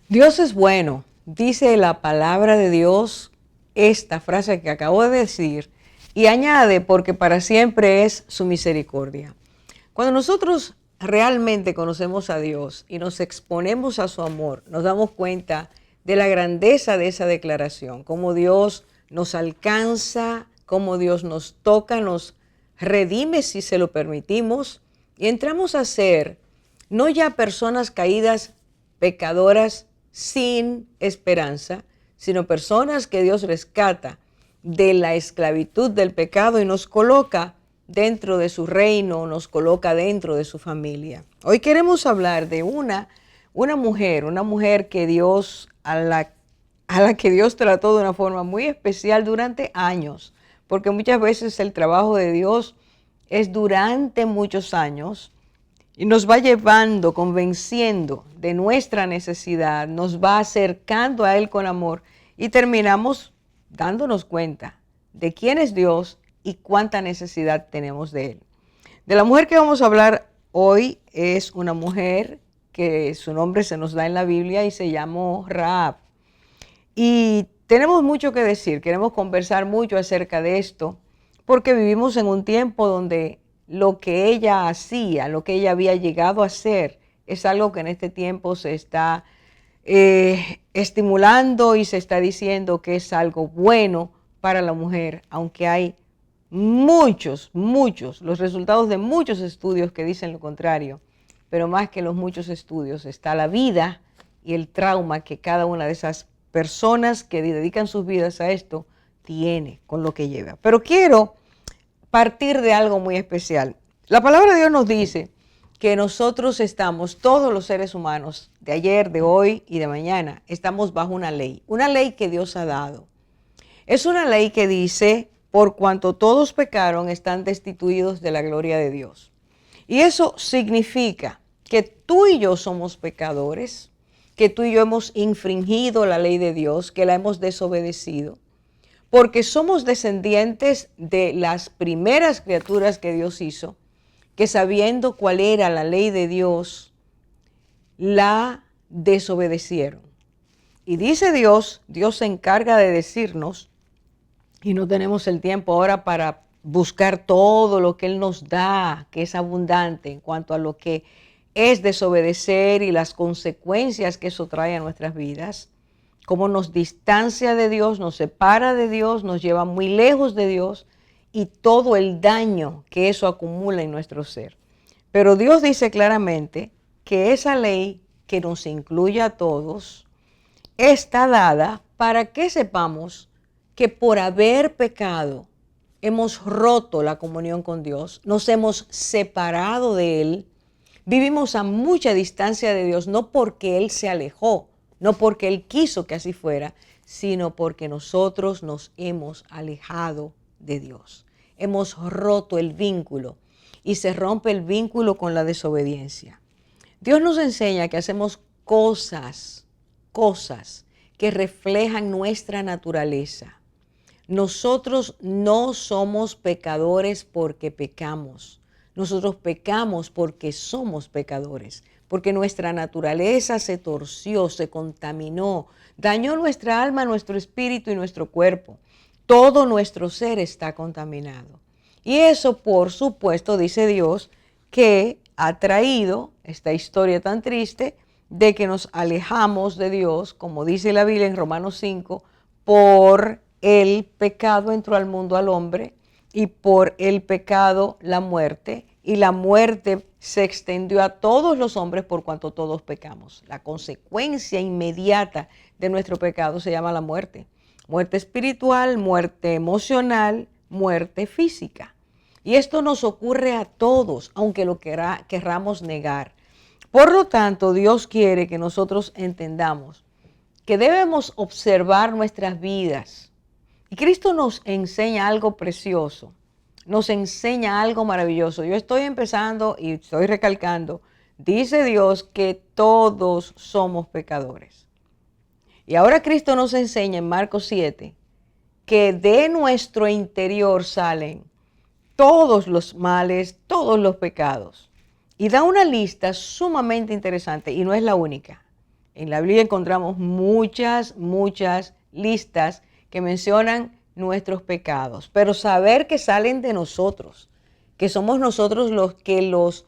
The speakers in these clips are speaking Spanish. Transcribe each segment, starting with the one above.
Dios es bueno, dice la palabra de Dios esta frase que acabo de decir y añade porque para siempre es su misericordia. Cuando nosotros realmente conocemos a Dios y nos exponemos a su amor, nos damos cuenta de la grandeza de esa declaración, cómo Dios nos alcanza, cómo Dios nos toca, nos redime si se lo permitimos y entramos a ser no ya personas caídas, pecadoras sin esperanza, sino personas que Dios rescata de la esclavitud del pecado y nos coloca dentro de su reino, nos coloca dentro de su familia. Hoy queremos hablar de una mujer que Dios, a la que Dios trató de una forma muy especial durante años, porque muchas veces el trabajo de Dios es durante muchos años y nos va llevando, convenciendo de nuestra necesidad, nos va acercando a Él con amor y terminamos dándonos cuenta de quién es Dios y cuánta necesidad tenemos de Él. De la mujer que vamos a hablar hoy es una mujer que su nombre se nos da en la Biblia y se llamó Rahab. Y tenemos mucho que decir, queremos conversar mucho acerca de esto, porque vivimos en un tiempo donde lo que ella hacía, lo que ella había llegado a hacer, es algo que en este tiempo se está estimulando y se está diciendo que es algo bueno para la mujer, aunque hay muchos, los resultados de muchos estudios que dicen lo contrario, pero más que los muchos estudios está la vida y el trauma que cada una de esas personas que dedican sus vidas a esto tiene con lo que lleva. Pero quiero partir de algo muy especial. La palabra de Dios nos dice que nosotros estamos, todos los seres humanos, de ayer, de hoy y de mañana, estamos bajo una ley que Dios ha dado. Es una ley que dice, por cuanto todos pecaron, están destituidos de la gloria de Dios. Y eso significa que tú y yo somos pecadores, que tú y yo hemos infringido la ley de Dios, que la hemos desobedecido, porque somos descendientes de las primeras criaturas que Dios hizo, que sabiendo cuál era la ley de Dios, la desobedecieron. Y dice Dios, Dios se encarga de decirnos, y no tenemos el tiempo ahora para buscar todo lo que Él nos da, que es abundante en cuanto a lo que es desobedecer y las consecuencias que eso trae a nuestras vidas, cómo nos distancia de Dios, nos separa de Dios, nos lleva muy lejos de Dios y todo el daño que eso acumula en nuestro ser. Pero Dios dice claramente que esa ley que nos incluye a todos está dada para que sepamos que por haber pecado hemos roto la comunión con Dios, nos hemos separado de Él, vivimos a mucha distancia de Dios, no porque Él se alejó, no porque Él quiso que así fuera, sino porque nosotros nos hemos alejado de Dios. Hemos roto el vínculo y se rompe el vínculo con la desobediencia. Dios nos enseña que hacemos cosas que reflejan nuestra naturaleza. Nosotros no somos pecadores porque pecamos. Nosotros pecamos porque somos pecadores, porque nuestra naturaleza se torció, se contaminó, dañó nuestra alma, nuestro espíritu y nuestro cuerpo. Todo nuestro ser está contaminado. Y eso, por supuesto, dice Dios, que ha traído esta historia tan triste de que nos alejamos de Dios, como dice la Biblia en Romanos 5, por el pecado entró al mundo al hombre y por el pecado la muerte, y la muerte se extendió a todos los hombres por cuanto todos pecamos. La consecuencia inmediata de nuestro pecado se llama la muerte. Muerte espiritual, muerte emocional, muerte física. Y esto nos ocurre a todos, aunque lo querramos negar. Por lo tanto, Dios quiere que nosotros entendamos que debemos observar nuestras vidas. Y Cristo nos enseña algo precioso, nos enseña algo maravilloso. Yo estoy empezando y estoy recalcando, dice Dios que todos somos pecadores. Y ahora Cristo nos enseña en Marcos 7 que de nuestro interior salen todos los males, todos los pecados. Y da una lista sumamente interesante y no es la única. En la Biblia encontramos muchas listas que mencionan nuestros pecados, pero saber que salen de nosotros, que somos nosotros los que los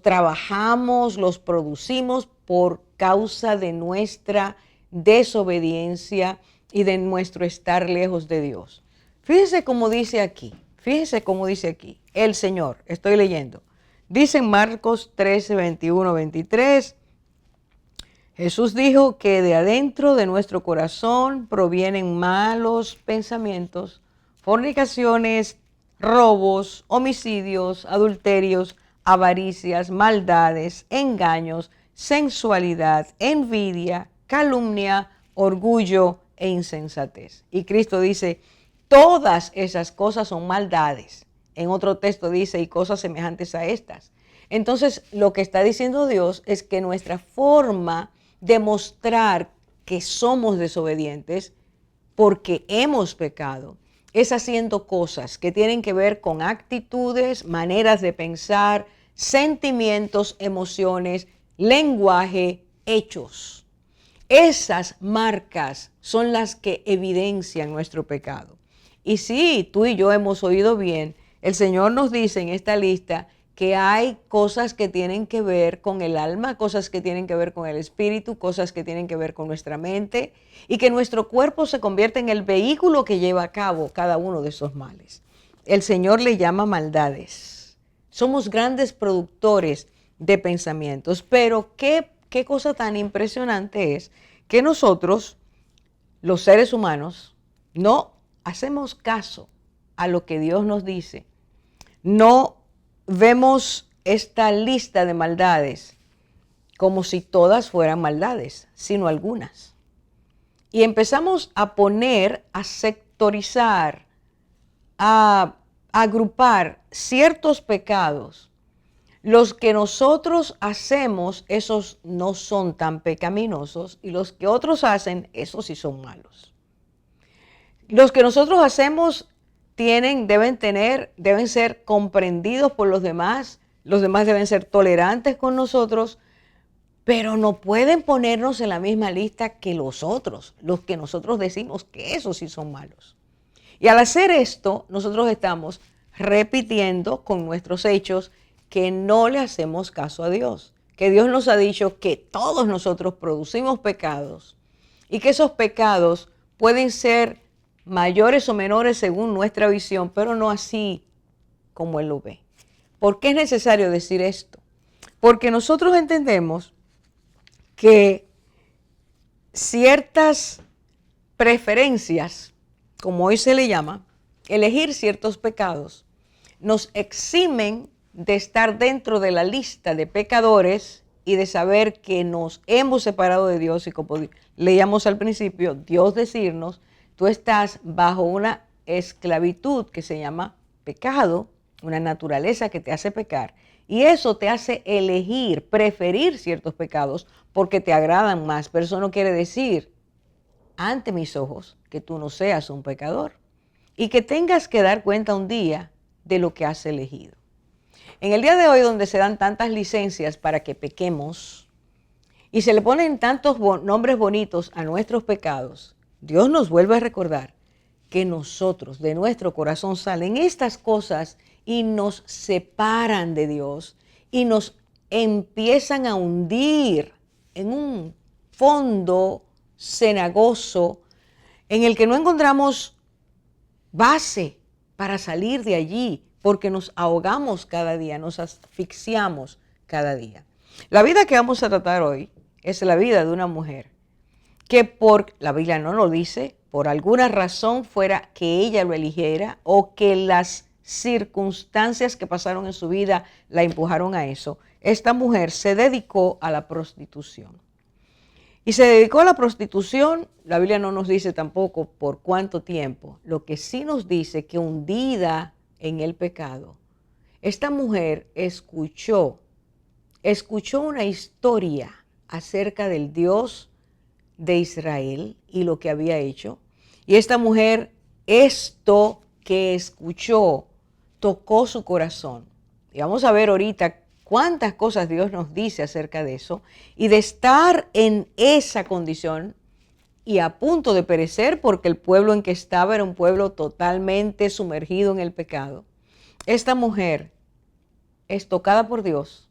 trabajamos, los producimos por causa de nuestra desobediencia y de nuestro estar lejos de Dios. Fíjense cómo dice aquí, el Señor, estoy leyendo. Dice en Marcos 13, 21, 23, Jesús dijo que de adentro de nuestro corazón provienen malos pensamientos, fornicaciones, robos, homicidios, adulterios, avaricias, maldades, engaños, sensualidad, envidia, calumnia, orgullo e insensatez. Y Cristo dice, todas esas cosas son maldades. En otro texto dice, y cosas semejantes a estas. Entonces, lo que está diciendo Dios es que nuestra forma de mostrar que somos desobedientes porque hemos pecado es haciendo cosas que tienen que ver con actitudes, maneras de pensar, sentimientos, emociones, lenguaje, hechos. Esas marcas son las que evidencian nuestro pecado. Y sí, tú y yo hemos oído bien, el Señor nos dice en esta lista que hay cosas que tienen que ver con el alma, cosas que tienen que ver con el espíritu, cosas que tienen que ver con nuestra mente, y que nuestro cuerpo se convierte en el vehículo que lleva a cabo cada uno de esos males. El Señor le llama maldades. Somos grandes productores de pensamientos, pero qué cosa tan impresionante es que nosotros, los seres humanos, no hacemos caso a lo que Dios nos dice. No vemos esta lista de maldades como si todas fueran maldades, sino algunas. Y empezamos a poner, a sectorizar, a agrupar ciertos pecados. Los que nosotros hacemos, esos no son tan pecaminosos, y los que otros hacen, esos sí son malos. Los que nosotros hacemos deben ser comprendidos por los demás deben ser tolerantes con nosotros, pero no pueden ponernos en la misma lista que los otros, los que nosotros decimos que esos sí son malos. Y al hacer esto, nosotros estamos repitiendo con nuestros hechos que no le hacemos caso a Dios, que Dios nos ha dicho que todos nosotros producimos pecados y que esos pecados pueden ser mayores o menores según nuestra visión, pero no así como Él lo ve. ¿Por qué es necesario decir esto? Porque nosotros entendemos que ciertas preferencias, como hoy se le llama, elegir ciertos pecados, nos eximen de estar dentro de la lista de pecadores y de saber que nos hemos separado de Dios y como leíamos al principio, Dios decirnos, tú estás bajo una esclavitud que se llama pecado, una naturaleza que te hace pecar, y eso te hace elegir, preferir ciertos pecados porque te agradan más, pero eso no quiere decir ante mis ojos que tú no seas un pecador y que tengas que dar cuenta un día de lo que has elegido. En el día de hoy, donde se dan tantas licencias para que pequemos y se le ponen tantos nombres bonitos a nuestros pecados, Dios nos vuelve a recordar que nosotros, de nuestro corazón salen estas cosas y nos separan de Dios y nos empiezan a hundir en un fondo cenagoso en el que no encontramos base para salir de allí, porque nos ahogamos cada día, nos asfixiamos cada día. La vida que vamos a tratar hoy es la vida de una mujer que la Biblia no lo dice, por alguna razón fuera que ella lo eligiera o que las circunstancias que pasaron en su vida la empujaron a eso. Esta mujer se dedicó a la prostitución. Y se dedicó a la prostitución, la Biblia no nos dice tampoco por cuánto tiempo, lo que sí nos dice que hundida en el pecado, esta mujer escuchó una historia acerca del Dios de Israel y lo que había hecho. Y esta mujer, esto que escuchó, tocó su corazón. Y vamos a ver ahorita cuántas cosas Dios nos dice acerca de eso, y de estar en esa condición y a punto de perecer porque el pueblo en que estaba era un pueblo totalmente sumergido en el pecado. Esta mujer es tocada por Dios,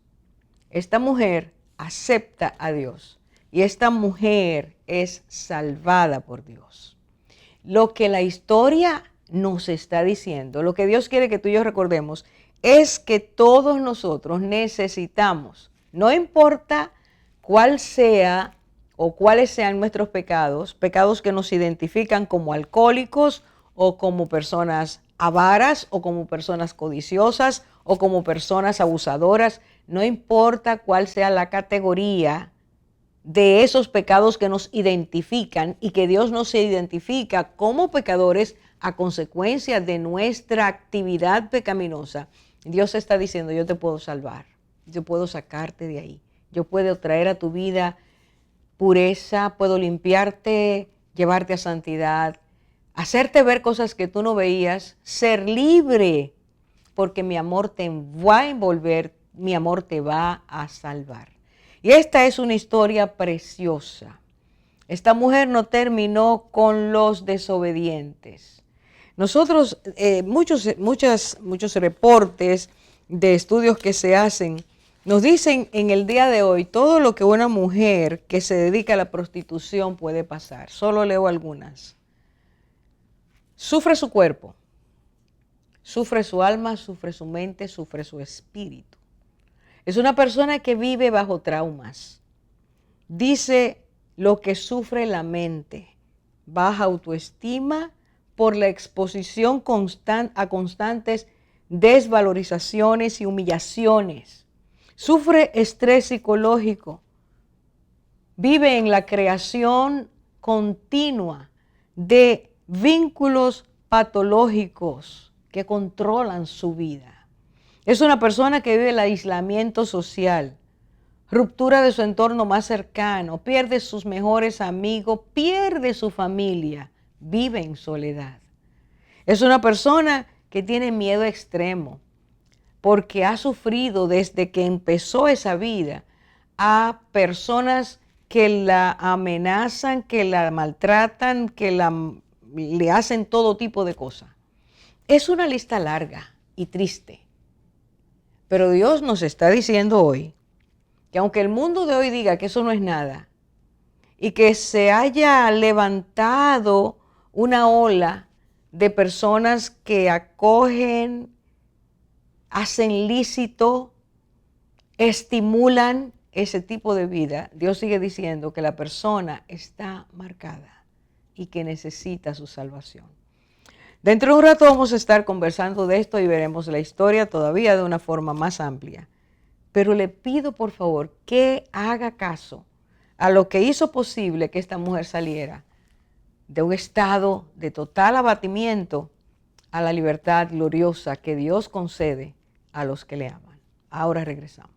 esta mujer acepta a Dios y esta mujer es salvada por Dios. Lo que la historia nos está diciendo, lo que Dios quiere que tú y yo recordemos, es que todos nosotros necesitamos, no importa cuál sea o cuáles sean nuestros pecados, pecados que nos identifican como alcohólicos o como personas avaras o como personas codiciosas o como personas abusadoras, no importa cuál sea la categoría de esos pecados que nos identifican y que Dios nos identifica como pecadores a consecuencia de nuestra actividad pecaminosa. Dios está diciendo, yo te puedo salvar, yo puedo sacarte de ahí, yo puedo traer a tu vida pureza, puedo limpiarte, llevarte a santidad, hacerte ver cosas que tú no veías, ser libre, porque mi amor te va a envolver, mi amor te va a salvar. Y esta es una historia preciosa. Esta mujer no terminó con los desobedientes. Nosotros, muchos reportes de estudios que se hacen, nos dicen en el día de hoy todo lo que una mujer que se dedica a la prostitución puede pasar. Solo leo algunas. Sufre su cuerpo, sufre su alma, sufre su mente, sufre su espíritu. Es una persona que vive bajo traumas. Dice lo que sufre la mente, baja autoestima por la exposición a constantes desvalorizaciones y humillaciones. Sufre estrés psicológico. Vive en la creación continua de vínculos patológicos que controlan su vida. Es una persona que vive el aislamiento social, ruptura de su entorno más cercano, pierde sus mejores amigos, pierde su familia, vive en soledad. Es una persona que tiene miedo extremo porque ha sufrido desde que empezó esa vida a personas que la amenazan, que la maltratan, que le hacen todo tipo de cosas. Es una lista larga y triste. Pero Dios nos está diciendo hoy que aunque el mundo de hoy diga que eso no es nada y que se haya levantado una ola de personas que acogen, hacen lícito, estimulan ese tipo de vida, Dios sigue diciendo que la persona está marcada y que necesita su salvación. Dentro de un rato vamos a estar conversando de esto y veremos la historia todavía de una forma más amplia. Pero le pido por favor que haga caso a lo que hizo posible que esta mujer saliera de un estado de total abatimiento a la libertad gloriosa que Dios concede a los que le aman. Ahora regresamos.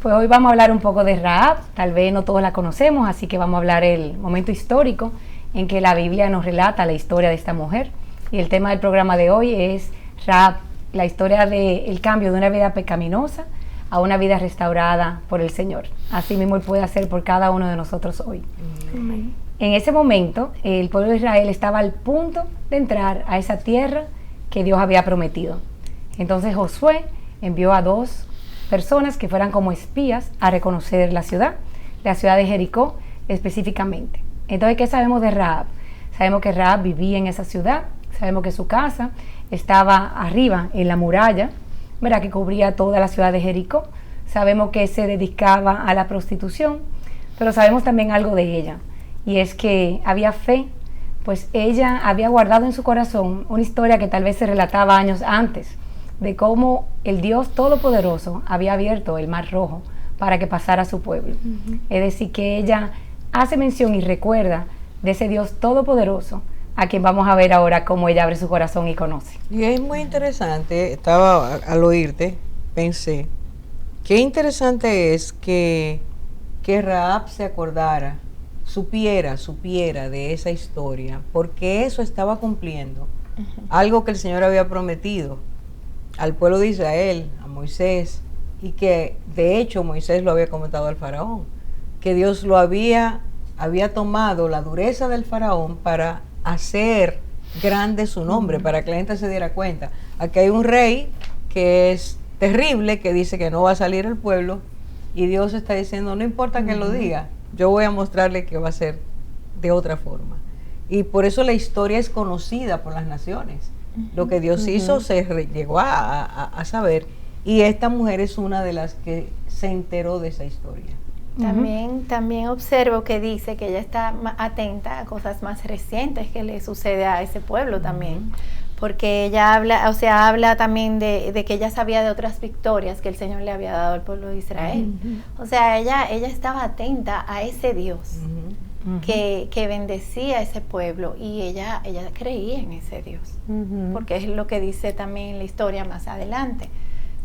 Pues hoy vamos a hablar un poco de Rahab, tal vez no todos la conocemos, así que vamos a hablar el momento histórico en que la Biblia nos relata la historia de esta mujer. Y el tema del programa de hoy es Rahab, la historia del cambio de una vida pecaminosa a una vida restaurada por el Señor. Así mismo Él puede hacer por cada uno de nosotros hoy. Amén. En ese momento, el pueblo de Israel estaba al punto de entrar a esa tierra que Dios había prometido. Entonces Josué envió a 2 personas que fueran como espías a reconocer la ciudad de Jericó específicamente. Entonces, ¿qué sabemos de Rahab? Sabemos que Rahab vivía en esa ciudad, sabemos que su casa estaba arriba en la muralla, ¿verdad?, que cubría toda la ciudad de Jericó. sabemos que se dedicaba a la prostitución, pero sabemos también algo de ella, y es que había fe, pues ella había guardado en su corazón una historia que tal vez se relataba años antes, de cómo el Dios Todopoderoso había abierto el Mar Rojo para que pasara a su pueblo. Es decir, que ella hace mención y recuerda de ese Dios Todopoderoso, a quien vamos a ver ahora cómo ella abre su corazón y conoce. Y es muy interesante, estaba al oírte, pensé, qué interesante es que Rahab se acordara, supiera de esa historia, porque eso estaba cumpliendo algo que el Señor había prometido al pueblo de Israel, a Moisés, y que de hecho Moisés lo había comentado al faraón, que Dios lo había tomado la dureza del faraón para hacer grande su nombre, para que la gente se diera cuenta. Aquí hay un rey que es terrible, que dice que no va a salir el pueblo, y Dios está diciendo, no importa que lo diga, yo voy a mostrarle que va a ser de otra forma. Y por eso la historia es conocida por las naciones. Lo que Dios hizo se llegó a saber, y esta mujer es una de las que se enteró de esa historia. También observo que dice que ella está atenta a cosas más recientes que le sucede a ese pueblo también, porque ella habla también de que ella sabía de otras victorias que el Señor le había dado al pueblo de Israel. O sea, ella estaba atenta a ese Dios que bendecía a ese pueblo, y ella creía en ese Dios, porque es lo que dice también la historia más adelante,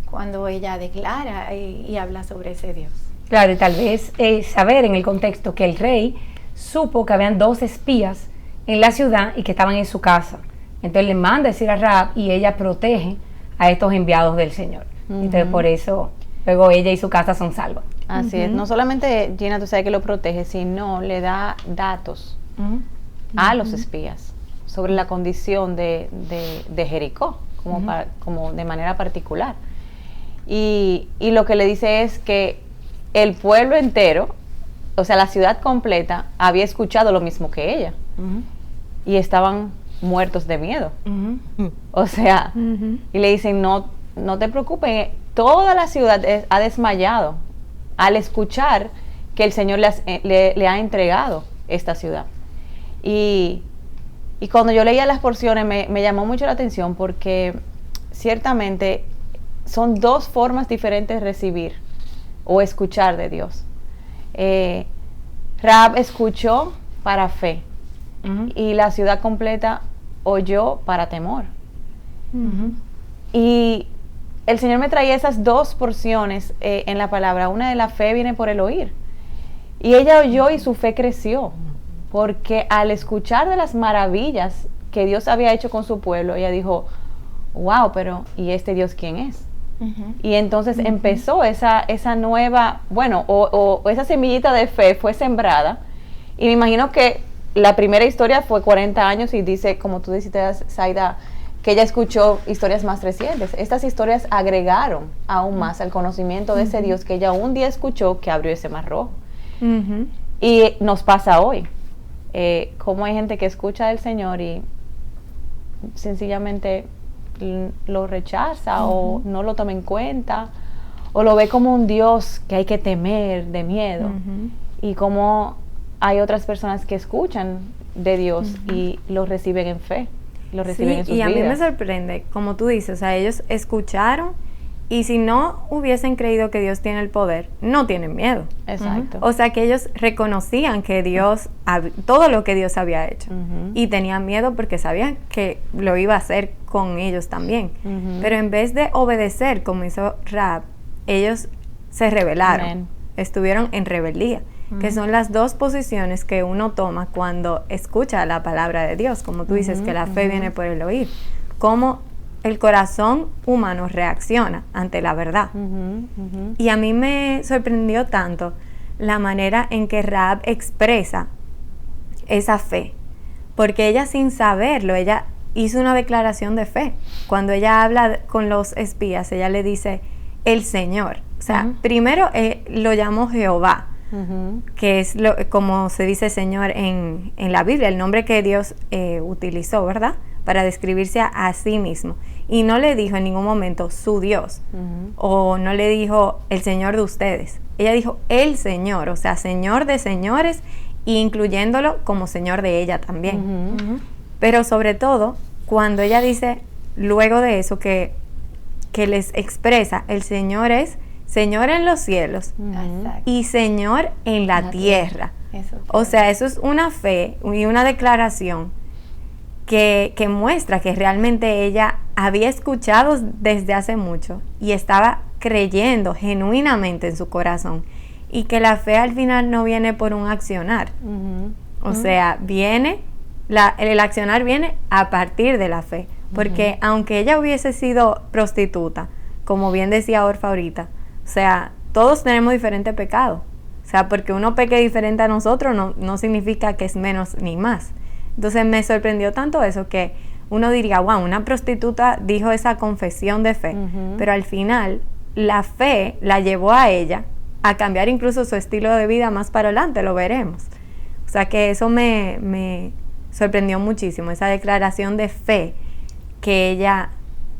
cuando ella declara y habla sobre ese Dios. Claro, y tal vez saber en el contexto que el rey supo que habían 2 espías en la ciudad y que estaban en su casa. Entonces le manda a decir a Rahab, y ella protege a estos enviados del Señor. Entonces por eso luego ella y su casa son salvos. Así es. No solamente, Gina, tú sabes que lo protege, sino le da datos a los espías sobre la condición de Jericó, como de manera particular. Y lo que le dice es que el pueblo entero, o sea, la ciudad completa, había escuchado lo mismo que ella. Y estaban muertos de miedo. O sea, y le dicen, no te preocupes, toda la ciudad ha desmayado al escuchar que el Señor le ha entregado esta ciudad. Y cuando yo leía las porciones me llamó mucho la atención, porque ciertamente son 2 formas diferentes de recibir o escuchar de Dios. Rahab escuchó para fe, y la ciudad completa oyó para temor. Y el Señor me traía esas 2 porciones en la palabra. Una de la fe viene por el oír, y ella oyó y su fe creció, porque al escuchar de las maravillas que Dios había hecho con su pueblo, ella dijo, wow, pero ¿y este Dios quién es? Y entonces empezó esa nueva, o esa semillita de fe fue sembrada. Y me imagino que la primera historia fue 40 años, y dice, como tú dijiste, Zaida, que ella escuchó historias más recientes. Estas historias agregaron aún más al conocimiento de ese Dios que ella un día escuchó, que abrió ese Mar Rojo. Y nos pasa hoy, como hay gente que escucha del Señor y sencillamente lo rechaza o no lo toma en cuenta, o lo ve como un Dios que hay que temer, de miedo. Y como hay otras personas que escuchan de Dios y lo reciben en fe, lo reciben en sus vidas. Y a mí me sorprende, como tú dices, o sea, ellos escucharon, y si no hubiesen creído que Dios tiene el poder, no tienen miedo. Exacto. O sea, que ellos reconocían que Dios, todo lo que Dios había hecho, y tenían miedo porque sabían que lo iba a hacer con ellos también. Pero en vez de obedecer, como hizo Rahab, ellos se rebelaron. Estuvieron en rebeldía, que son las 2 posiciones que uno toma cuando escucha la palabra de Dios. Como tú dices, que la fe viene por el oír. Cómo el corazón humano reacciona ante la verdad. Y a mí me sorprendió tanto la manera en que Rahab expresa esa fe, porque ella, sin saberlo, ella hizo una declaración de fe. Cuando ella habla con los espías, ella le dice el Señor. O sea, primero lo llamó Jehová, que es como se dice Señor en la Biblia, el nombre que Dios utilizó, ¿verdad?, para describirse a sí mismo. Y no le dijo en ningún momento su Dios, o no le dijo el Señor de ustedes. Ella dijo el Señor, o sea, Señor de señores, incluyéndolo como Señor de ella también. Pero sobre todo, cuando ella dice, luego de eso, que les expresa, el Señor es Señor en los cielos y Señor en la tierra. O sea, eso es una fe y una declaración que muestra que realmente ella había escuchado desde hace mucho y estaba creyendo genuinamente en su corazón, y que la fe al final no viene por un accionar. O sea, el accionar viene a partir de la fe, porque aunque ella hubiese sido prostituta, como bien decía Orfa ahorita, o sea, todos tenemos diferentes pecados. O sea, porque uno peque diferente a nosotros no significa que es menos ni más. Entonces me sorprendió tanto eso, que uno diría, wow, una prostituta dijo esa confesión de fe, pero al final la fe la llevó a ella a cambiar incluso su estilo de vida más para adelante, lo veremos. O sea que eso me sorprendió muchísimo, esa declaración de fe que ella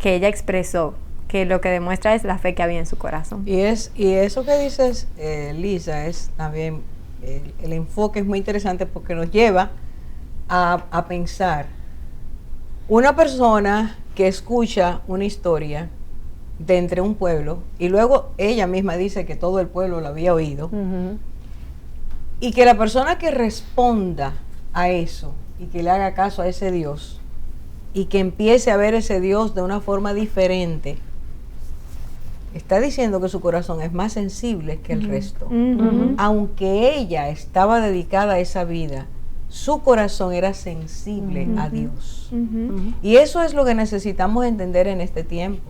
expresó, que lo que demuestra es la fe que había en su corazón. Y eso que dices, Lisa, es también, el enfoque es muy interesante porque nos lleva a pensar, una persona que escucha una historia de entre un pueblo, y luego ella misma dice que todo el pueblo lo había oído, y que la persona que responda a eso, y que le haga caso a ese Dios, y que empiece a ver ese Dios de una forma diferente, está diciendo que su corazón es más sensible que el resto. Aunque ella estaba dedicada a esa vida, su corazón era sensible a Dios. Y eso es lo que necesitamos entender en este tiempo.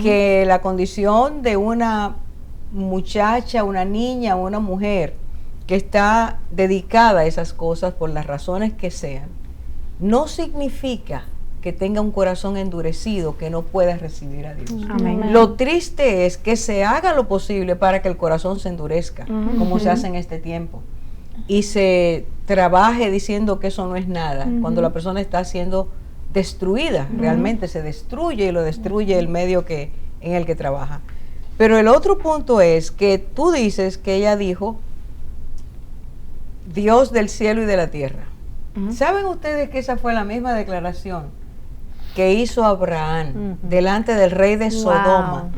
Que la condición de una muchacha, una niña, una mujer que está dedicada a esas cosas por las razones que sean, no significa que tenga un corazón endurecido que no pueda recibir a Dios. Amén. Lo triste es que se haga lo posible para que el corazón se endurezca, como se hace en este tiempo, y se trabaje diciendo que eso no es nada, cuando la persona está siendo destruida, realmente se destruye, y lo destruye el medio en el que trabaja. Pero el otro punto es que tú dices que ella dijo, Dios del cielo y de la tierra. ¿Saben ustedes que esa fue la misma declaración que hizo Abraham delante del rey de Sodoma?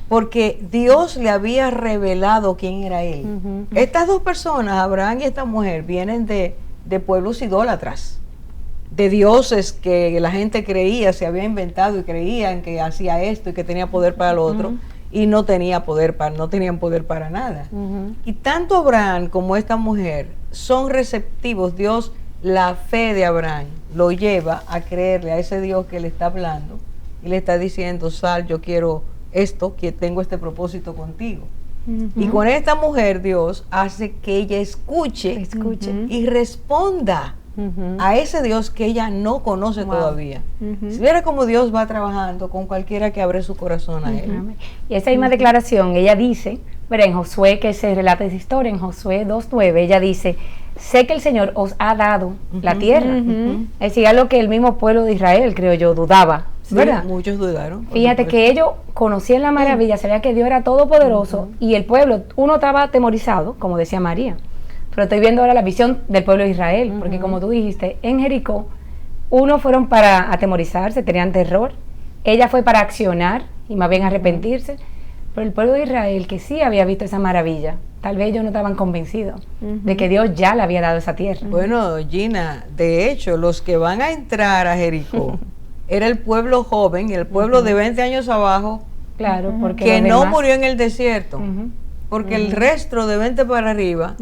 Porque Dios le había revelado quién era él. Estas dos personas, Abraham y esta mujer, vienen de pueblos idólatras, de dioses que la gente creía, se había inventado y creían que hacía esto y que tenía poder para lo otro, y no tenían poder para nada. Y tanto Abraham como esta mujer son receptivos. Dios, la fe de Abraham lo lleva a creerle a ese Dios que le está hablando y le está diciendo, Sal, yo quiero esto, que tengo este propósito contigo. Y con esta mujer Dios hace que ella escuche y responda a ese Dios que ella no conoce todavía. Si viera cómo Dios va trabajando con cualquiera que abre su corazón a él. Y esa misma declaración, ella dice, verá, en Josué, que se relata esa historia, en Josué 2:9, ella dice, sé que el Señor os ha dado la tierra. Es decir, algo que el mismo pueblo de Israel, creo yo, dudaba, ¿verdad? Sí, muchos dudaron. Fíjate que ellos conocían la maravilla, sabían que Dios era todopoderoso, y el pueblo, uno estaba atemorizado, como decía María. Pero estoy viendo ahora la visión del pueblo de Israel, porque como tú dijiste, en Jericó, unos fueron para atemorizarse, tenían terror, ella fue para accionar y más bien arrepentirse, pero el pueblo de Israel, que sí había visto esa maravilla, tal vez ellos no estaban convencidos de que Dios ya le había dado esa tierra. Bueno, Gina, de hecho, los que van a entrar a Jericó era el pueblo joven, el pueblo de 20 años abajo, Claro, porque que los no demás- murió en el desierto. Porque el resto de 20 para arriba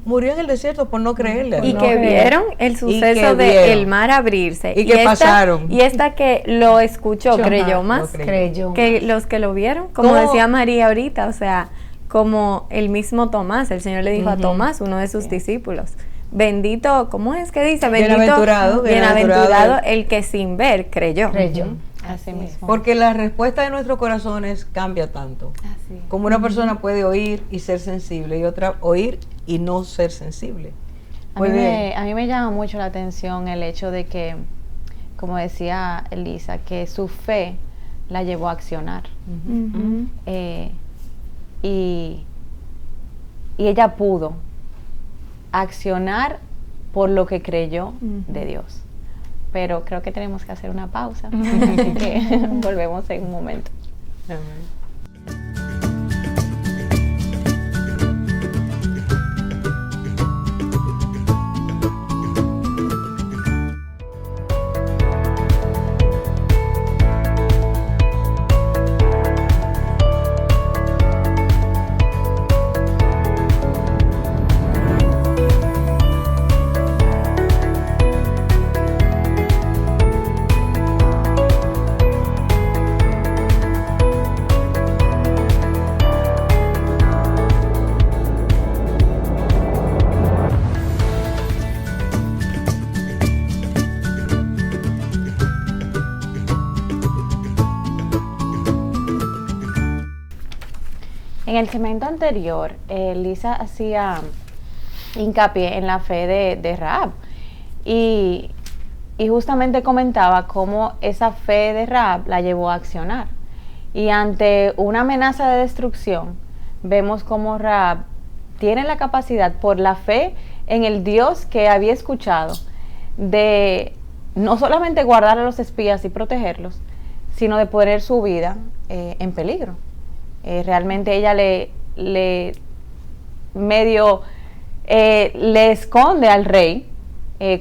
murió en el desierto por no creerle. Y No que creo. vieron el que suceso vieron. del mar abrirse. Y que pasaron. Y esta que lo escuchó, Ajá, creyó lo más creyó que más. los que lo vieron. Como ¿Cómo? decía María ahorita, o sea, como el mismo Tomás, el Señor le dijo a Tomás, uno de sus discípulos, bendito, ¿cómo es que dice? Bendito, bienaventurado el que sin ver creyó. creyó. Así mismo. Porque la respuesta de nuestros corazones cambia tanto. Así es. Como una persona puede oír y ser sensible, y otra oír y no ser sensible. A mí me llama mucho la atención el hecho de que como decía Elisa, que su fe la llevó a accionar. Y ella pudo accionar por lo que creyó de Dios. Pero creo que tenemos que hacer una pausa, así que volvemos en un momento. En el segmento anterior, Lisa hacía hincapié en la fe de Rahab y justamente comentaba cómo esa fe de Rahab la llevó a accionar. Y ante una amenaza de destrucción, vemos cómo Rahab tiene la capacidad, por la fe en el Dios que había escuchado, de no solamente guardar a los espías y protegerlos, sino de poner su vida en peligro. Realmente ella le esconde al rey,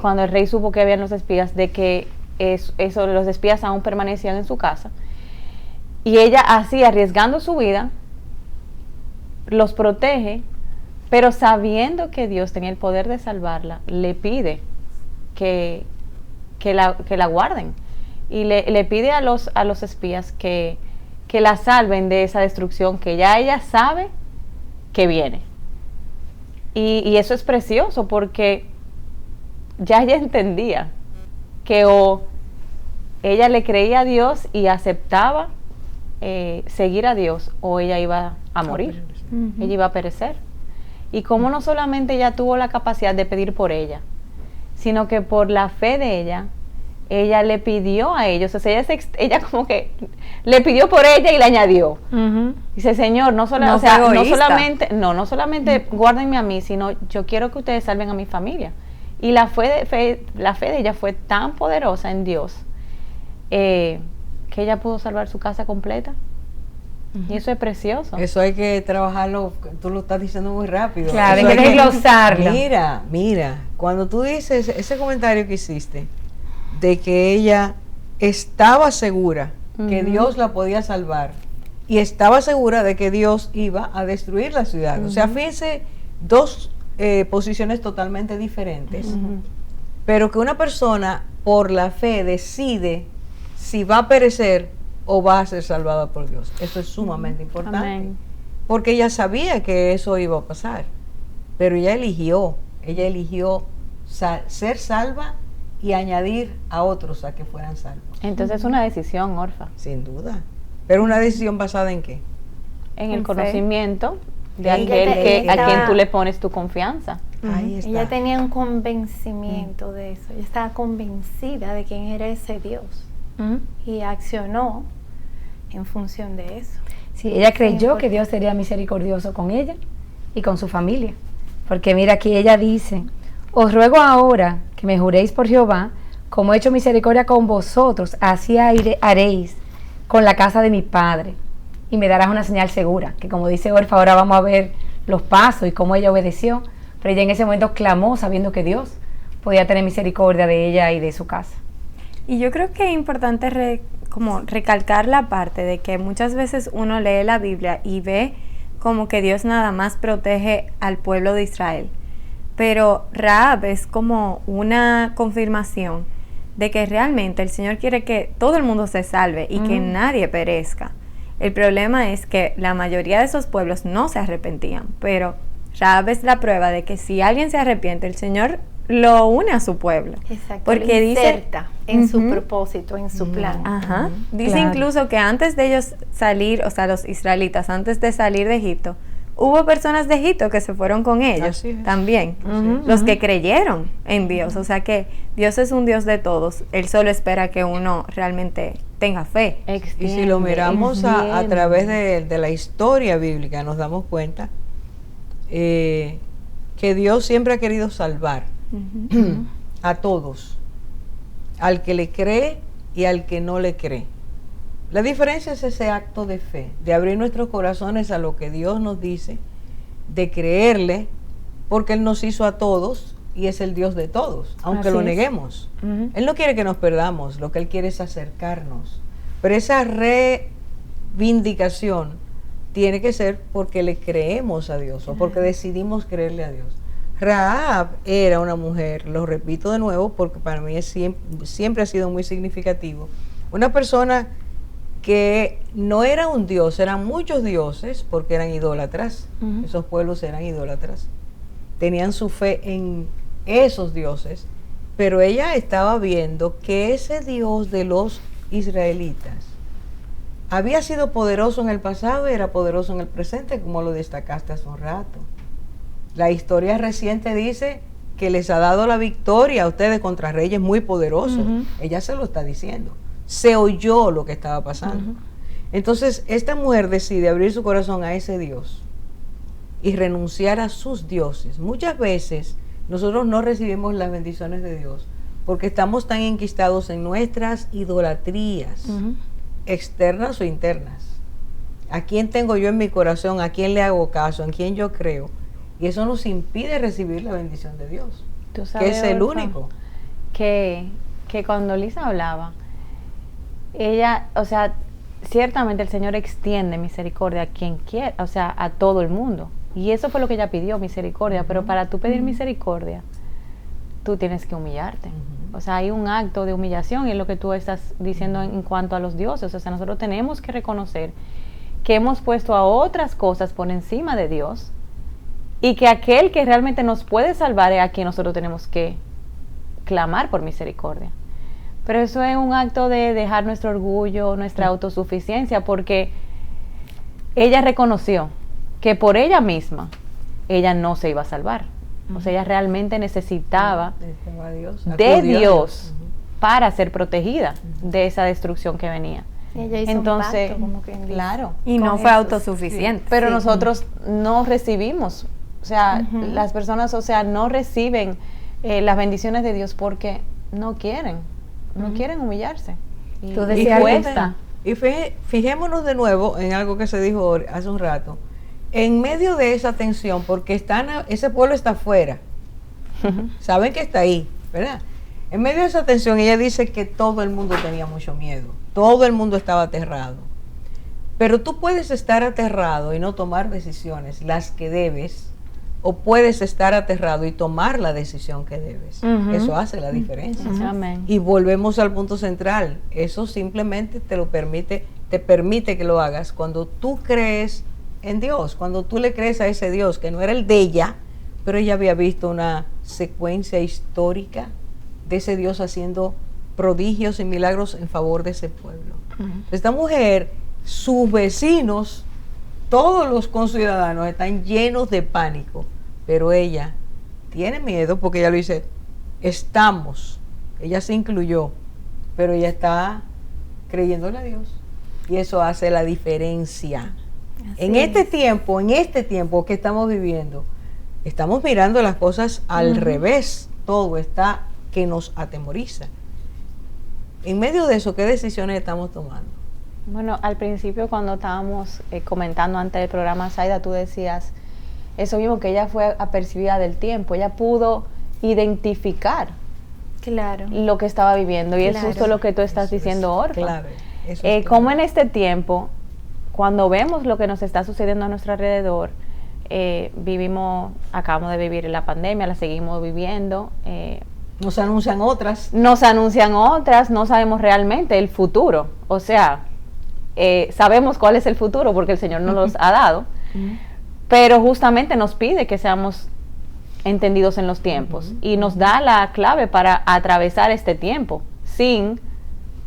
cuando el rey supo que habían los espías, de que los espías aún permanecían en su casa, y ella así, arriesgando su vida, los protege, pero sabiendo que Dios tenía el poder de salvarla, le pide que la guarden, y le pide a los espías que la salven de esa destrucción que ya ella sabe que viene. Y eso es precioso, porque ya ella entendía que o ella le creía a Dios y aceptaba seguir a Dios, o ella iba a morir, ella iba a perecer. Y como no solamente ella tuvo la capacidad de pedir por ella, sino que por la fe de ella le pidió a ellos, o sea, ella como que le pidió por ella y le añadió. Dice, Señor, no solamente guárdenme a mí, sino yo quiero que ustedes salven a mi familia. Y la fe de ella fue tan poderosa en Dios, que ella pudo salvar su casa completa. Y eso es precioso. Eso hay que trabajarlo, tú lo estás diciendo muy rápido. Claro, hay que desglosarlo. Mira, cuando tú dices ese comentario que hiciste, de que ella estaba segura que Dios la podía salvar y estaba segura de que Dios iba a destruir la ciudad. O sea, fíjense, dos posiciones totalmente diferentes, pero que una persona por la fe decide si va a perecer o va a ser salvada por Dios. Eso es sumamente importante. Amén. Porque ella sabía que eso iba a pasar, pero ella eligió ser salva y añadir a otros a que fueran salvos. Entonces es una decisión, Orfa. Sin duda. Pero una decisión basada ¿en qué? En el conocimiento de aquel a quien tú le pones tu confianza. Ahí está. Ella tenía un convencimiento de eso. Ella estaba convencida de quién era ese Dios. Y accionó en función de eso. Sí, ella creyó que Dios sería misericordioso con ella y con su familia. Porque mira, aquí ella dice: os ruego ahora que me juréis por Jehová, como he hecho misericordia con vosotros, así haréis con la casa de mi padre, y me darás una señal segura. Que como dice Orfa, ahora vamos a ver los pasos y cómo ella obedeció, pero ella en ese momento clamó sabiendo que Dios podía tener misericordia de ella y de su casa. Y yo creo que es importante como recalcar la parte de que muchas veces uno lee la Biblia y ve como que Dios nada más protege al pueblo de Israel. Pero Rahab es como una confirmación de que realmente el Señor quiere que todo el mundo se salve y que nadie perezca. El problema es que la mayoría de esos pueblos no se arrepentían, pero Rahab es la prueba de que si alguien se arrepiente, el Señor lo une a su pueblo. Exacto, porque lo inserta en su propósito, en su plan. Dice incluso que antes de ellos salir, o sea, los israelitas, antes de salir de Egipto, hubo personas de Egipto que se fueron con ellos Así es. también, Ujú. los que creyeron en Dios. O sea que Dios es un Dios de todos. Él solo espera que uno realmente tenga fe. Y si lo miramos a través de la historia bíblica, nos damos cuenta que Dios siempre ha querido salvar a todos, al que le cree y al que no le cree. La diferencia es ese acto de fe, de abrir nuestros corazones a lo que Dios nos dice, de creerle, porque Él nos hizo a todos y es el Dios de todos, aunque Así lo es. neguemos. Él no quiere que nos perdamos, lo que Él quiere es acercarnos. Pero esa reivindicación tiene que ser porque le creemos a Dios o porque decidimos creerle a Dios. Rahab era una mujer, lo repito de nuevo porque para mí siempre ha sido muy significativo, una persona que no era un dios, eran muchos dioses porque eran idólatras, esos pueblos eran idólatras, tenían su fe en esos dioses, pero ella estaba viendo que ese Dios de los israelitas había sido poderoso en el pasado y era poderoso en el presente, como lo destacaste hace un rato. La historia reciente dice que les ha dado la victoria a ustedes contra reyes muy poderosos. Ella se lo está diciendo. Se oyó lo que estaba pasando. Entonces, esta mujer decide abrir su corazón a ese Dios y renunciar a sus dioses. Muchas veces nosotros no recibimos las bendiciones de Dios porque estamos tan enquistados en nuestras idolatrías, externas o internas. ¿A quién tengo yo en mi corazón? ¿A quién le hago caso? ¿En quién yo creo? Y eso nos impide recibir la bendición de Dios, Tú sabes, que es el Olfa, único. Que cuando Lisa hablaba, ella, o sea, ciertamente el Señor extiende misericordia a quien quiera, o sea, a todo el mundo. Y eso fue lo que ella pidió, misericordia. Pero para tú pedir misericordia, tú tienes que humillarte. O sea, hay un acto de humillación y es lo que tú estás diciendo en cuanto a los dioses. O sea, nosotros tenemos que reconocer que hemos puesto a otras cosas por encima de Dios y que aquel que realmente nos puede salvar es a quien nosotros tenemos que clamar por misericordia. Pero eso es un acto de dejar nuestro orgullo, nuestra autosuficiencia, porque ella reconoció que por ella misma ella no se iba a salvar. O sea, ella realmente necesitaba de Dios para ser protegida de esa destrucción que venía. Ella hizo Entonces, un pacto, como quien dice. claro. Y no Con fue Jesús. autosuficiente. Pero nosotros no recibimos, o sea, las personas, o sea, no reciben las bendiciones de Dios porque no quieren humillarse. Y, Tú y decías cuesta. Y fijémonos de nuevo en algo que se dijo hace un rato. En medio de esa tensión, porque ese pueblo está afuera, saben que está ahí, ¿verdad? En medio de esa tensión, ella dice que todo el mundo tenía mucho miedo, todo el mundo estaba aterrado. Pero tú puedes estar aterrado y no tomar decisiones, las que debes, o puedes estar aterrado y tomar la decisión que debes. Eso hace la diferencia. Amén. Y volvemos al punto central. Eso simplemente te permite que lo hagas cuando tú crees en Dios, cuando tú le crees a ese Dios, que no era el de ella, pero ella había visto una secuencia histórica de ese Dios haciendo prodigios y milagros en favor de ese pueblo. Esta mujer, sus vecinos, todos los conciudadanos están llenos de pánico, pero ella tiene miedo porque ella lo dice, ella se incluyó, pero ella está creyéndole a Dios y eso hace la diferencia. En este tiempo que estamos viviendo, estamos mirando las cosas al revés, todo está que nos atemoriza. En medio de eso, ¿qué decisiones estamos tomando? Bueno, al principio cuando estábamos comentando antes del programa, Zaida, tú decías eso mismo, que ella fue apercibida del tiempo, ella pudo identificar Claro. lo que estaba viviendo y es Claro. justo lo que tú estás diciendo, Orfa. Clave. Eso es Como clave. en este tiempo, cuando vemos lo que nos está sucediendo a nuestro alrededor, acabamos de vivir la pandemia, la seguimos viviendo, Nos anuncian otras. nos anuncian otras, no sabemos realmente el futuro, o sea, sabemos cuál es el futuro porque el Señor nos los ha dado, pero justamente nos pide que seamos entendidos en los tiempos y nos da la clave para atravesar este tiempo sin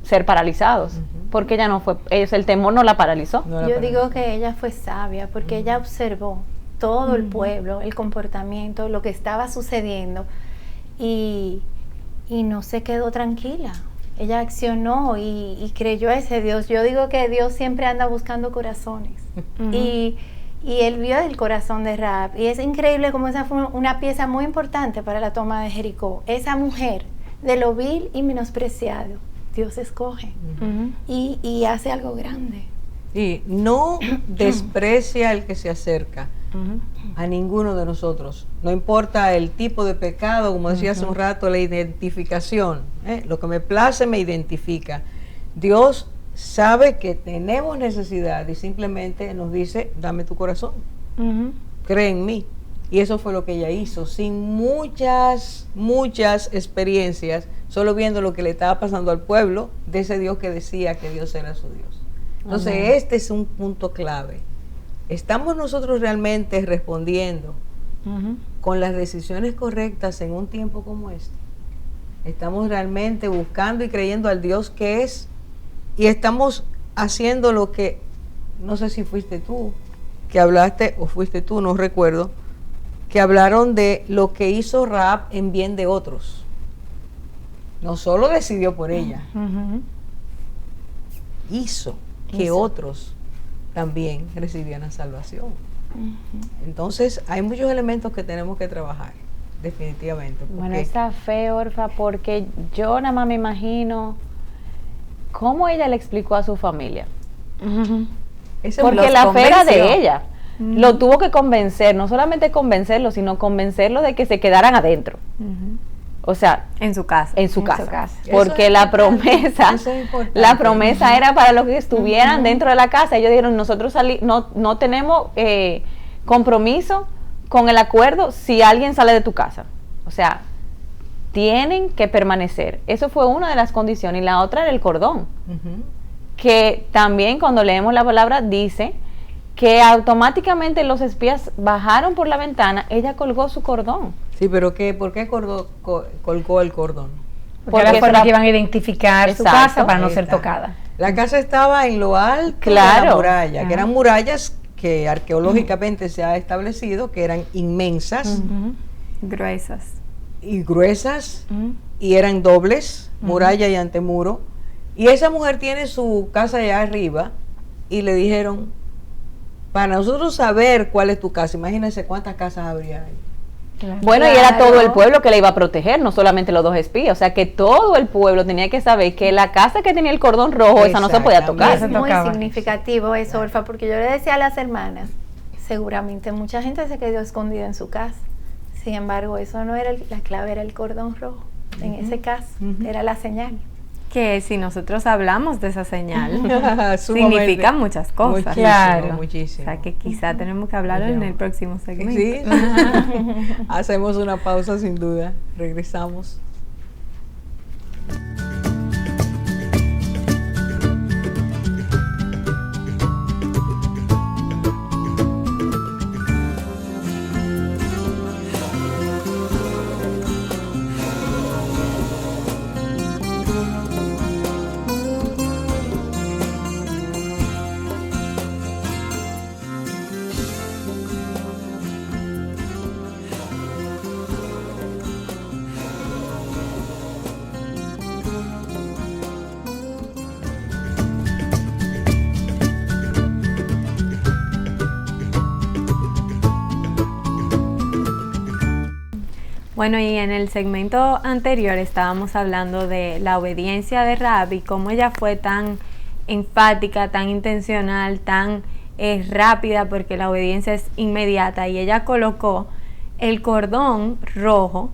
ser paralizados, porque el temor no la paralizó. No era Yo para digo nosotros. que ella fue sabia porque ella observó todo el pueblo, el comportamiento, lo que estaba sucediendo, y no se quedó tranquila. Ella accionó y creyó a ese Dios. Yo digo que Dios siempre anda buscando corazones. Y él vio el corazón de Rahab. Y es increíble cómo esa fue una pieza muy importante para la toma de Jericó. Esa mujer, de lo vil y menospreciado, Dios escoge y hace algo grande. Y no desprecia al que se acerca a ninguno de nosotros. No importa el tipo de pecado, como decía hace un rato, la identificación. Lo que me place me identifica. Dios sabe que tenemos necesidad y simplemente nos dice, dame tu corazón, cree en mí. Y eso fue lo que ella hizo, sin muchas experiencias, solo viendo lo que le estaba pasando al pueblo de ese Dios que decía que Dios era su Dios. Entonces, este es un punto clave. ¿Estamos nosotros realmente respondiendo con las decisiones correctas en un tiempo como este? ¿Estamos realmente buscando y creyendo al Dios que es? Y estamos haciendo lo que, no sé si fuiste tú que hablaste o fuiste tú, no recuerdo, que hablaron de lo que hizo Rahab en bien de otros. No solo decidió por ella, hizo que otros también recibían la salvación. Entonces hay muchos elementos que tenemos que trabajar, definitivamente. Bueno, está feo, Orfa, porque yo nada más me imagino cómo ella le explicó a su familia. Porque la fe era de ella. Lo tuvo que convencer, no solamente convencerlo, sino convencerlo de que se quedaran adentro. O sea, en su casa. En su casa. Porque la promesa era para los que estuvieran dentro de la casa. Ellos dijeron, nosotros no tenemos compromiso con el acuerdo si alguien sale de tu casa. O sea, tienen que permanecer. Eso fue una de las condiciones. Y la otra era el cordón. Que también cuando leemos la palabra dice que automáticamente los espías bajaron por la ventana, ella colgó su cordón. Sí, pero ¿por qué colgó el cordón? Porque era forma que iban a identificar su casa para no ser tocada. La casa estaba en lo alto de la muralla, que eran murallas que arqueológicamente se ha establecido que eran inmensas, gruesas y eran dobles, muralla y antemuro. Y esa mujer tiene su casa allá arriba y le dijeron, para nosotros saber cuál es tu casa, imagínense cuántas casas habría ahí. Bueno, y era todo el pueblo que le iba a proteger, no solamente los dos espías, o sea que todo el pueblo tenía que saber que la casa que tenía el cordón rojo, esa no se podía tocar. Es muy significativo eso, Orfa, porque yo le decía a las hermanas, seguramente mucha gente se quedó escondida en su casa, sin embargo eso no era la clave, era el cordón rojo, en ese caso, era la señal. Que si nosotros hablamos de esa señal, significa muchas cosas. Muchísimo. O sea que quizá tenemos que hablarlo en el próximo segmento. Sí. Hacemos una pausa sin duda. Regresamos. Bueno, y en el segmento anterior estábamos hablando de la obediencia de Rahab y cómo ella fue tan enfática, tan intencional, tan rápida, porque la obediencia es inmediata, y ella colocó el cordón rojo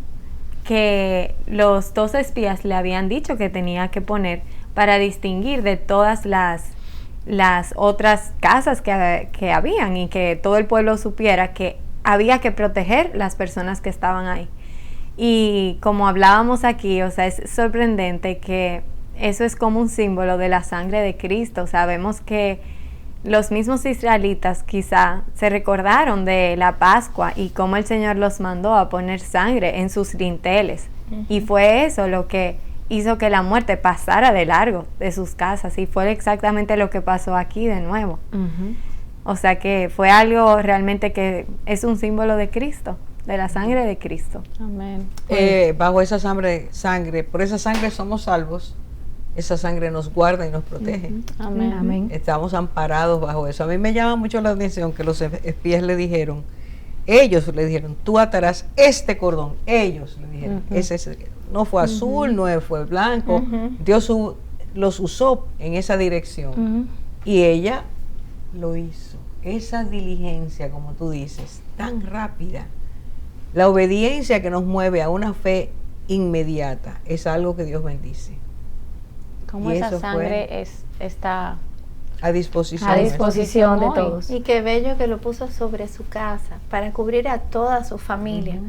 que los dos espías le habían dicho que tenía que poner para distinguir de todas las otras casas que habían, y que todo el pueblo supiera que había que proteger las personas que estaban ahí. Y como hablábamos aquí, o sea, es sorprendente que eso es como un símbolo de la sangre de Cristo. Sabemos que los mismos israelitas quizá se recordaron de la Pascua y cómo el Señor los mandó a poner sangre en sus dinteles. Y fue eso lo que hizo que la muerte pasara de largo de sus casas, y fue exactamente lo que pasó aquí de nuevo. O sea que fue algo realmente que es un símbolo de Cristo, de la sangre de Cristo. Amén. Bajo esa sangre, por esa sangre somos salvos. Esa sangre nos guarda y nos protege. Amén. Amén. Estamos amparados bajo eso. A mí me llama mucho la atención que los espías ellos le dijeron, tú atarás este cordón. Ellos le dijeron, no fue azul, no fue blanco. Dios los usó en esa dirección. Y ella lo hizo. Esa diligencia, como tú dices, tan rápida. La obediencia que nos mueve a una fe inmediata es algo que Dios bendice. Como Y esa eso sangre está a disposición. A disposición de hoy. todos. Y qué bello que lo puso sobre su casa para cubrir a toda su familia.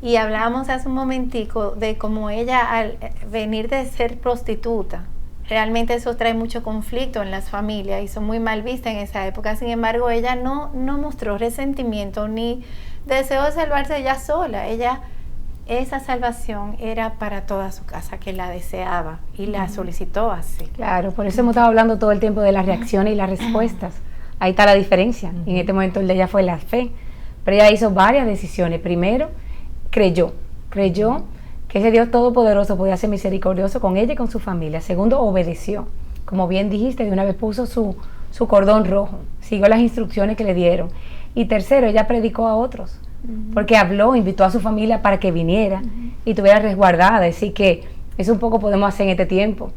Y hablábamos hace un momentico de cómo ella al venir de ser prostituta, realmente eso trae mucho conflicto en las familias y son muy mal vistas en esa época. Sin embargo, ella no mostró resentimiento ni deseo de salvarse ella sola. Esa salvación era para toda su casa, que la deseaba y la solicitó así. Claro, por eso hemos estado hablando todo el tiempo de las reacciones y las respuestas. Ahí está la diferencia. En este momento el de ella fue la fe. Pero ella hizo varias decisiones. Primero, creyó que ese Dios todopoderoso podía ser misericordioso con ella y con su familia. Segundo, obedeció. Como bien dijiste, de una vez puso su cordón rojo, siguió las instrucciones que le dieron. Y tercero, ella predicó a otros. Porque habló, invitó a su familia para que viniera y estuviera resguardada. Así que eso un poco podemos hacer en este tiempo.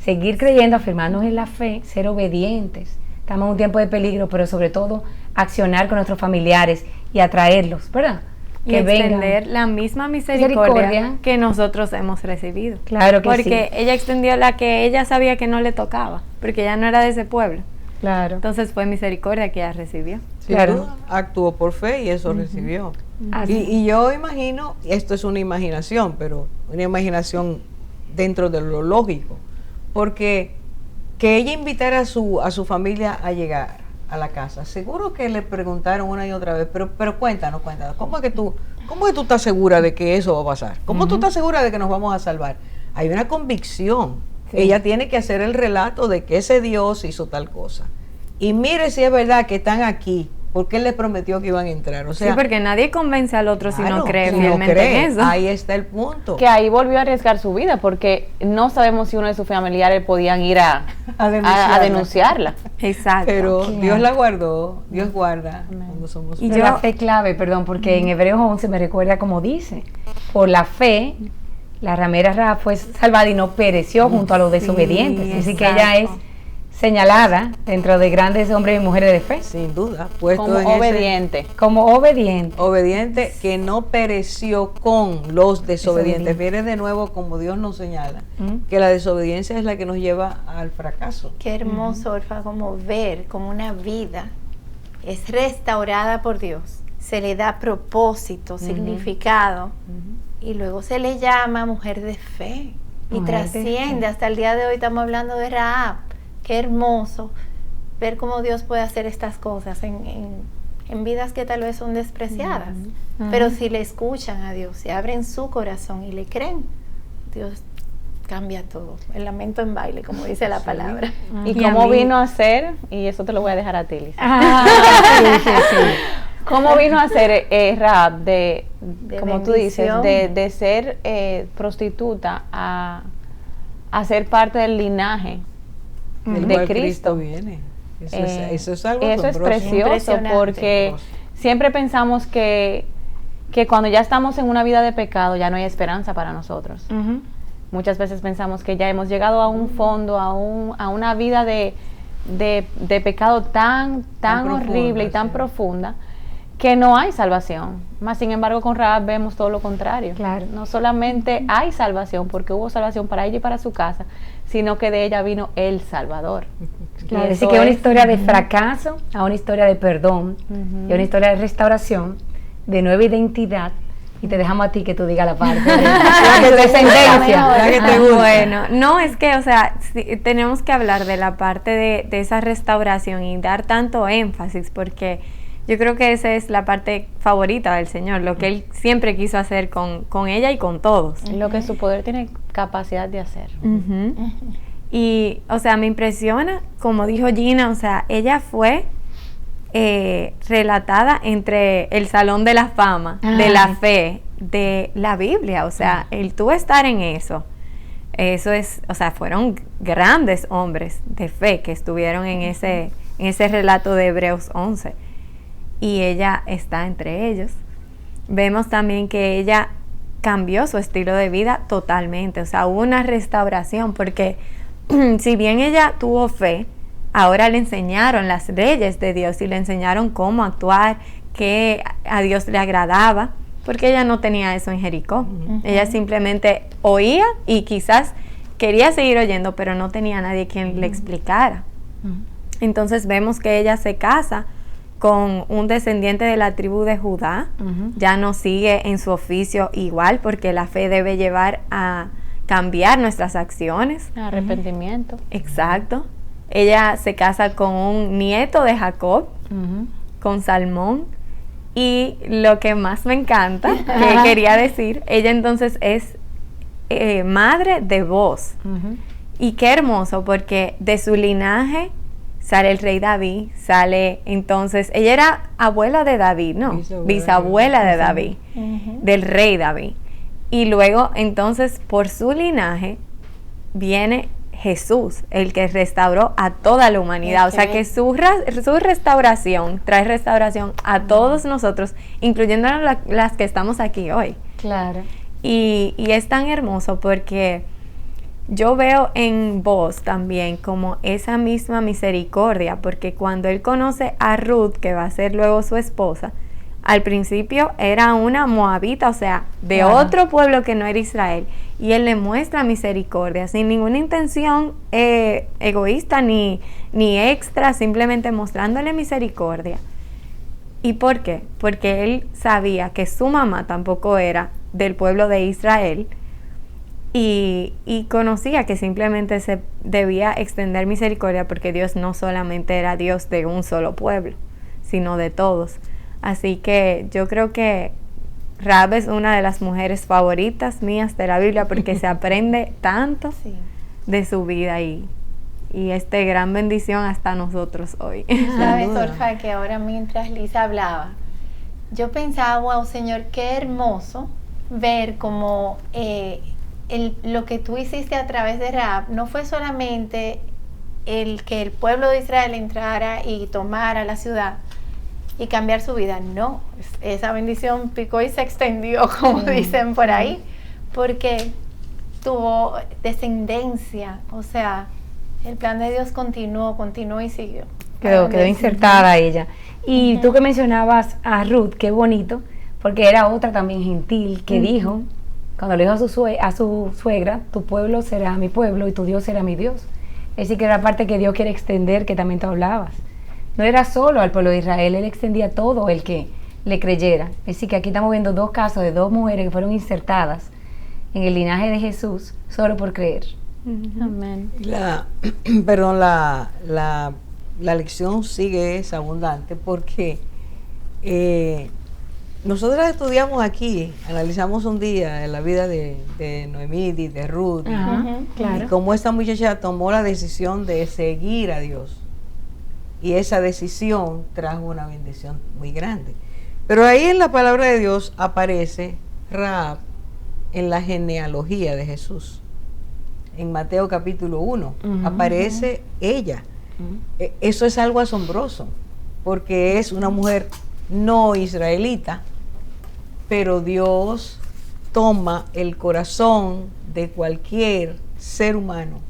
Seguir creyendo, afirmarnos en la fe, ser obedientes. Estamos en un tiempo de peligro, pero sobre todo accionar con nuestros familiares y atraerlos, ¿verdad? Y Que extender vengan. la misma misericordia que nosotros hemos recibido. Claro que porque sí. ella extendió la que ella sabía que no le tocaba, porque ella no era de ese pueblo. Claro. Entonces fue misericordia que ella recibió. Claro. Actuó por fe y eso recibió. Y yo imagino, esto es una imaginación, pero una imaginación dentro de lo lógico, porque que ella invitara a su familia a llegar a la casa, seguro que le preguntaron una y otra vez, pero cuéntanos, ¿cómo es que tú estás segura de que eso va a pasar? ¿Cómo tú estás segura de que nos vamos a salvar? Hay una convicción. Sí. Ella tiene que hacer el relato de que ese Dios hizo tal cosa. Y mire si es verdad que están aquí, porque Él les prometió que iban a entrar. O sea, sí, porque nadie convence al otro claro, si no cree si fielmente no cree, en eso. ahí está el punto. Que ahí volvió a arriesgar su vida, porque no sabemos si uno de sus familiares podían ir a denunciarla. Exacto. Pero claro. Dios la guardó, Dios guarda cuando somos Y la fe clave, porque en Hebreos 11 me recuerda como dice, por la fe, la ramera Rahab fue salvada y no pereció junto a los desobedientes. Así que ella es señalada dentro de grandes hombres y mujeres de fe. Sin duda, puesto Como en obediente. Como obediente. Obediente que no pereció con los desobedientes. Viene de nuevo como Dios nos señala, que la desobediencia es la que nos lleva al fracaso. Qué hermoso, Orfa, como ver como una vida es restaurada por Dios, se le da propósito, significado, y luego se le llama mujer de fe y trasciende. Hasta el día de hoy estamos hablando de Rahab. Qué hermoso ver cómo Dios puede hacer estas cosas en vidas que tal vez son despreciadas. Pero si le escuchan a Dios, si abren su corazón y le creen, Dios cambia todo. El lamento en baile, como dice la palabra. Y cómo vino a ser, y eso te lo voy a dejar a ti, Lisa. Sí. ¿Cómo vino a ser Rahab de como tú dices, bendición. de ser prostituta a ser parte del linaje Del de cual Cristo? viene. Eso es algo Eso es asombroso. precioso, Impresionante. porque siempre pensamos que cuando ya estamos en una vida de pecado ya no hay esperanza para nosotros. Muchas veces pensamos que ya hemos llegado a un fondo, a una vida de pecado tan horrible y tan profunda, que no hay salvación. Más sin embargo, con Rahab vemos todo lo contrario. Claro. No solamente hay salvación, porque hubo salvación para ella y para su casa, sino que de ella vino el Salvador. Claro, Y así eso que es una es- historia de fracaso a una historia de perdón y una historia de restauración, de nueva identidad. Y te dejamos a ti que tú digas la parte de tu descendencia. La que te gusta. Bueno, no, es que, o sea, sí, tenemos que hablar de la parte de esa restauración y dar tanto énfasis, porque yo creo que esa es la parte favorita del Señor, lo que Él siempre quiso hacer con ella y con todos. Lo que su poder tiene capacidad de hacer. Y, o sea, me impresiona, como dijo Gina, o sea, ella fue relatada entre el Salón de la Fama, de la fe, de la Biblia. O sea, el tú estar en eso es, o sea, fueron grandes hombres de fe que estuvieron en ese relato de Hebreos 11. Y ella está entre ellos. Vemos también que ella cambió su estilo de vida totalmente. O sea, hubo una restauración porque si bien ella tuvo fe, ahora le enseñaron las leyes de Dios y le enseñaron cómo actuar, qué a Dios le agradaba, porque ella no tenía eso en Jericó. Ella simplemente oía y quizás quería seguir oyendo, pero no tenía nadie quien le explicara. Entonces vemos que ella se casa con un descendiente de la tribu de Judá. Ya no sigue en su oficio igual, porque la fe debe llevar a cambiar nuestras acciones. Arrepentimiento. Exacto. Ella se casa con un nieto de Jacob, con Salmón. Y lo que más me encanta, que quería decir, ella entonces es madre de Boz. Y qué hermoso, porque de su linaje sale el rey David, sale entonces, ella era abuela de David, ¿no? Bisabuela de David, del rey David. Y luego entonces por su linaje viene Jesús, el que restauró a toda la humanidad. O sea que su restauración trae restauración a todos nosotros, incluyendo las que estamos aquí hoy. Claro. Y es tan hermoso porque yo veo en vos también como esa misma misericordia, porque cuando él conoce a Ruth, que va a ser luego su esposa, al principio era una moabita, o sea, de otro pueblo que no era Israel, y él le muestra misericordia, sin ninguna intención egoísta ni extra, simplemente mostrándole misericordia. ¿Y por qué? Porque él sabía que su mamá tampoco era del pueblo de Israel, y conocía que simplemente se debía extender misericordia, porque Dios no solamente era Dios de un solo pueblo, sino de todos. Así que yo creo que Rahab es una de las mujeres favoritas mías de la Biblia, porque se aprende tanto de su vida y es de gran bendición hasta nosotros hoy. Sabes, Orfa, que ahora mientras Lisa hablaba, yo pensaba, wow, Señor, qué hermoso ver cómo lo que tú hiciste a través de Rahab no fue solamente el que el pueblo de Israel entrara y tomara la ciudad y cambiar su vida, no, esa bendición picó y se extendió, como dicen por ahí, porque tuvo descendencia, o sea, el plan de Dios continuó y siguió. Quedó insertada ella. Y tú que mencionabas a Ruth, qué bonito, porque era otra también gentil que dijo, cuando le dijo a su suegra, tu pueblo será mi pueblo y tu Dios será mi Dios. Es decir, que era la parte que Dios quiere extender, que también tú hablabas. No era solo al pueblo de Israel, él extendía a todo el que le creyera. Es decir, que aquí estamos viendo dos casos de dos mujeres que fueron insertadas en el linaje de Jesús solo por creer. Amén. La lección sigue, es abundante, porque nosotras estudiamos aquí, analizamos un día la vida de Noemí y de Ruth, Claro. y cómo esta muchacha tomó la decisión de seguir a Dios. Y esa decisión trajo una bendición muy grande. Pero ahí en la palabra de Dios aparece Rahab en la genealogía de Jesús. En Mateo capítulo 1 aparece ella. Eso es algo asombroso, porque es una mujer no israelita, pero Dios toma el corazón de cualquier ser humano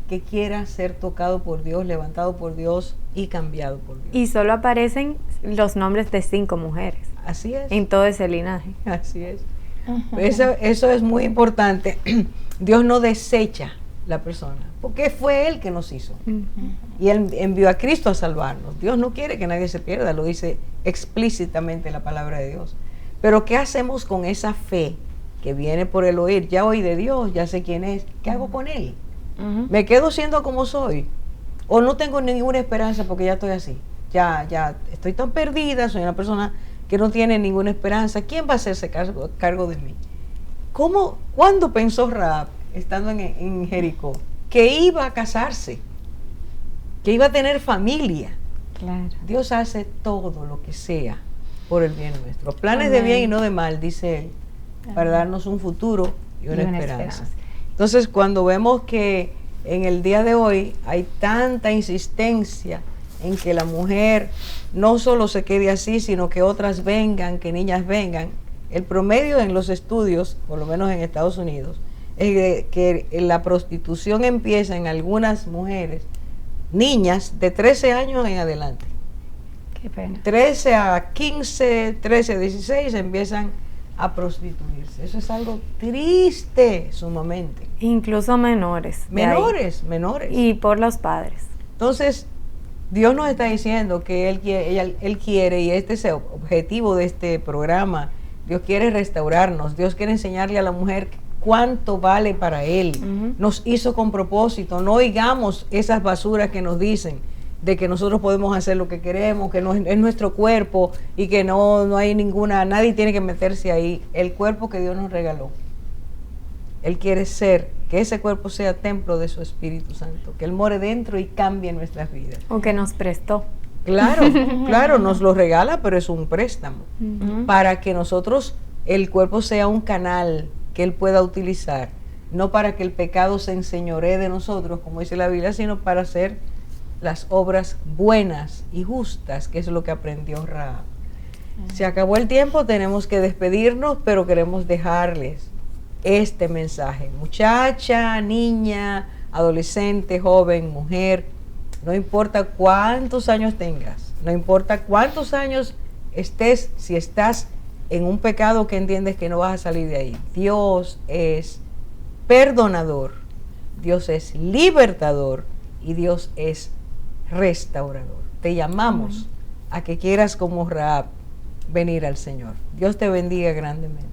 que quiera ser tocado por Dios, levantado por Dios y cambiado por Dios. Y solo aparecen los nombres de 5 mujeres. Así es. En todo ese linaje. Así es. Eso es muy importante. Dios no desecha la persona, porque fue Él que nos hizo. Y Él envió a Cristo a salvarnos. Dios no quiere que nadie se pierda, lo dice explícitamente la palabra de Dios. Pero ¿qué hacemos con esa fe que viene por el oír? Ya oí de Dios, ya sé quién es. ¿Qué hago con Él? ¿Me quedo siendo como soy? ¿O no tengo ninguna esperanza porque ya estoy así? Ya estoy tan perdida, soy una persona que no tiene ninguna esperanza. ¿Quién va a hacerse cargo de mí? ¿Cuándo pensó Rahab, estando en Jericó, que iba a casarse, que iba a tener familia, Claro. Dios hace todo lo que sea por el bien nuestro. Planes de bien y no de mal, dice Él, para darnos un futuro y una esperanza. Entonces, cuando vemos que en el día de hoy hay tanta insistencia en que la mujer no solo se quede así, sino que otras vengan, que niñas vengan, el promedio en los estudios, por lo menos en Estados Unidos, es que la prostitución empieza en algunas mujeres, niñas de 13 años en adelante. Qué pena. 13 a 15, 13 a 16 empiezan a prostituirse. Eso es algo triste, sumamente. Incluso menores. Menores. Y por los padres. Entonces, Dios nos está diciendo que Él quiere, y este es el objetivo de este programa, Dios quiere restaurarnos, Dios quiere enseñarle a la mujer cuánto vale para Él. Nos hizo con propósito, no oigamos esas basuras que nos dicen de que nosotros podemos hacer lo que queremos, que no es nuestro cuerpo y que no hay nadie tiene que meterse ahí. El cuerpo que Dios nos regaló, Él quiere que ese cuerpo sea templo de su Espíritu Santo, que Él more dentro y cambie nuestras vidas. O que nos prestó. Claro, nos lo regala, pero es un préstamo para que nosotros, el cuerpo sea un canal que Él pueda utilizar, no para que el pecado se enseñoree de nosotros, como dice la Biblia, sino para hacer las obras buenas y justas, que es lo que aprendió Rahab. Se acabó el tiempo, tenemos que despedirnos, pero queremos dejarles este mensaje. Muchacha, niña, adolescente, joven, mujer, no importa cuántos años tengas, no importa cuántos años estés, si estás en un pecado que entiendes que no vas a salir de ahí, Dios es perdonador, Dios es libertador y Dios es restaurador. Te llamamos a que quieras como Rahab venir al Señor. Dios te bendiga grandemente.